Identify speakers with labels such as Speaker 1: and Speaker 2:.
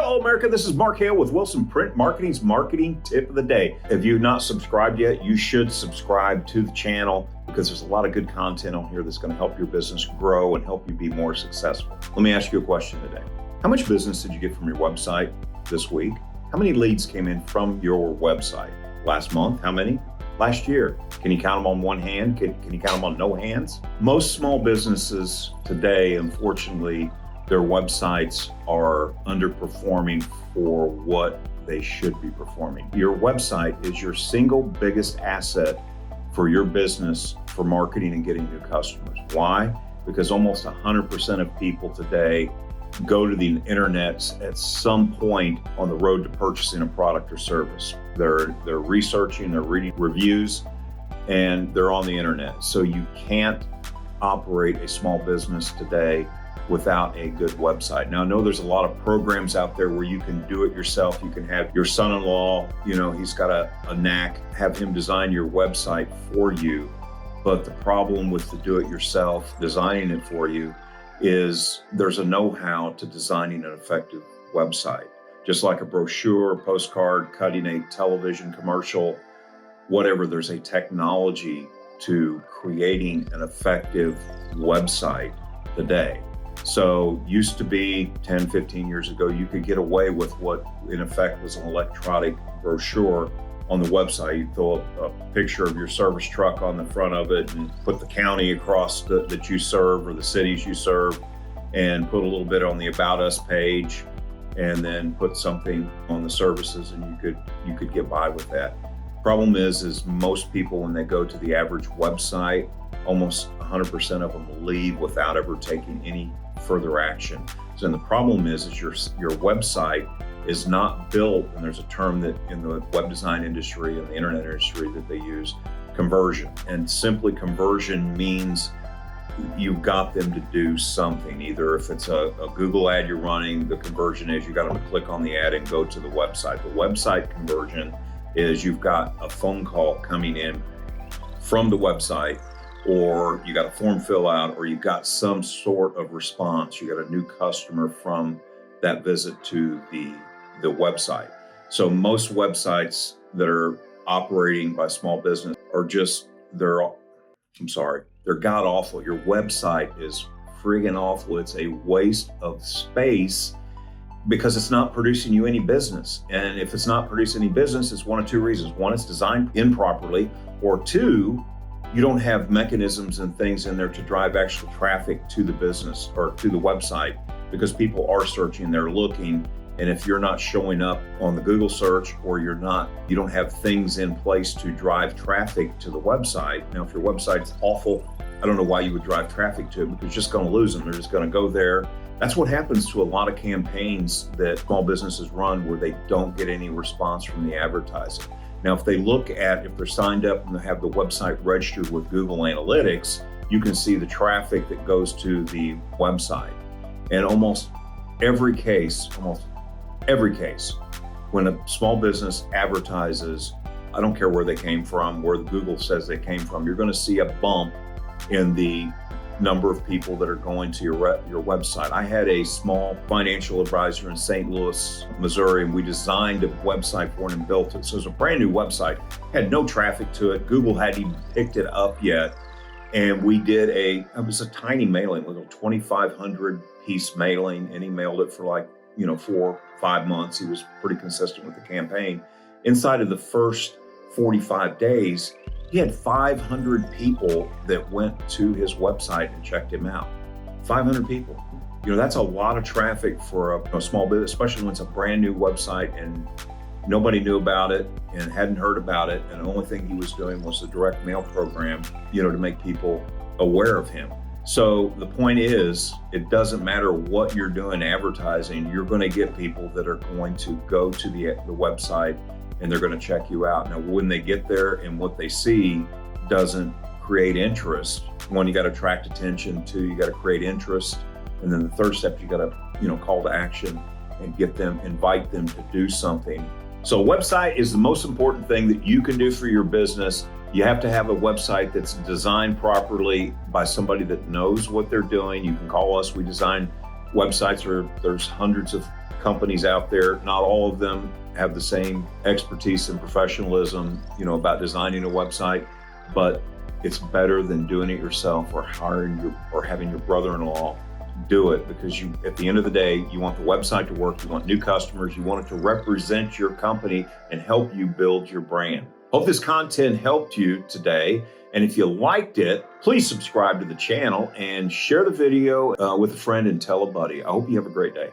Speaker 1: Hello, America. This is Mark Hale with Wilson Print Marketing's Marketing Tip of the Day. If you've not subscribed yet, you should subscribe to the channel because there's a lot of good content on here that's going to help your business grow and help you be more successful. Let me ask you a question today. How much business did you get from your website this week? How many leads came in from your website? Last month, how many? Last year, can you count them on one hand? Can you count them on no hands? Most small businesses today, unfortunately, their websites are underperforming for what they should be performing. Your website is your single biggest asset for your business for marketing and getting new customers. Why? Because almost 100% of people today go to the internet at some point on the road to purchasing a product or service. They're researching, they're reading reviews, and they're on the internet. So you can't operate a small business today without a good website. Now, I know there's a lot of programs out there where you can do it yourself. You can have your son-in-law, he's got a knack, have him design your website for you. But the problem with the do-it-yourself designing it for you is there's a know-how to designing an effective website. Just like a brochure, postcard, cutting a television commercial, whatever, there's a technology to creating an effective website today. So used to be 10, 15 years ago, you could get away with what in effect was an electronic brochure on the website. You throw a picture of your service truck on the front of it and put the county across that you serve or the cities you serve, and put a little bit on the About Us page, and then put something on the services, and you could get by with that. Problem is most people, when they go to the average website, almost 100% of them leave without ever taking any further action. So and the problem is your website is not built, and there's a term that in the web design industry and the internet industry that they use, conversion. And simply conversion means you've got them to do something. Either if it's a Google ad you're running, the conversion is you got them to click on the ad and go to the website. The website conversion is you've got a phone call coming in from the website, or you got a form fill out, or you got some sort of response. You got a new customer from that visit to the website. So most websites that are operating by small business are they're god awful. Your website is friggin' awful. It's a waste of space because it's not producing you any business. And if it's not producing any business, it's one of two reasons. One, it's designed improperly, or two, you don't have mechanisms and things in there to drive actual traffic to the business or to the website, because people are searching, they're looking. And if you're not showing up on the Google search, or you don't have things in place to drive traffic to the website. Now, if your website's awful, I don't know why you would drive traffic to it, because you're just going to lose them. They're just going to go there. That's what happens to a lot of campaigns that small businesses run, where they don't get any response from the advertising. Now, if they're signed up and they have the website registered with Google Analytics, you can see the traffic that goes to the website. And almost every case, when a small business advertises, I don't care where they came from, where Google says they came from, you're going to see a bump in the number of people that are going to your website. I had a small financial advisor in St. Louis, Missouri, and we designed a website for him and built it. So it was a brand new website, had no traffic to it. Google hadn't even picked it up yet. And we did it was a tiny mailing, with a 2,500 piece mailing, and he mailed it for 4 or 5 months. He was pretty consistent with the campaign. Inside of the first 45 days, he had 500 people that went to his website and checked him out. 500 people. That's a lot of traffic for a small business, especially when it's a brand new website and nobody knew about it and hadn't heard about it. And the only thing he was doing was the direct mail program, to make people aware of him. So the point is, it doesn't matter what you're doing advertising, you're going to get people that are going to go to the website and they're going to check you out. Now, when they get there and what they see doesn't create interest, one, you got to attract attention. Two, you got to create interest. And then the third step, you got to, call to action and invite them to do something. So a website is the most important thing that you can do for your business. You have to have a website that's designed properly by somebody that knows what they're doing. You can call us. We design There's hundreds of companies out there. Not all of them have the same expertise and professionalism, about designing a website, but it's better than doing it yourself or having your brother-in-law do it, because at the end of the day, you want the website to work, you want new customers, you want it to represent your company and help you build your brand. Hope this content helped you today. And if you liked it, please subscribe to the channel and share the video with a friend and tell a buddy. I hope you have a great day.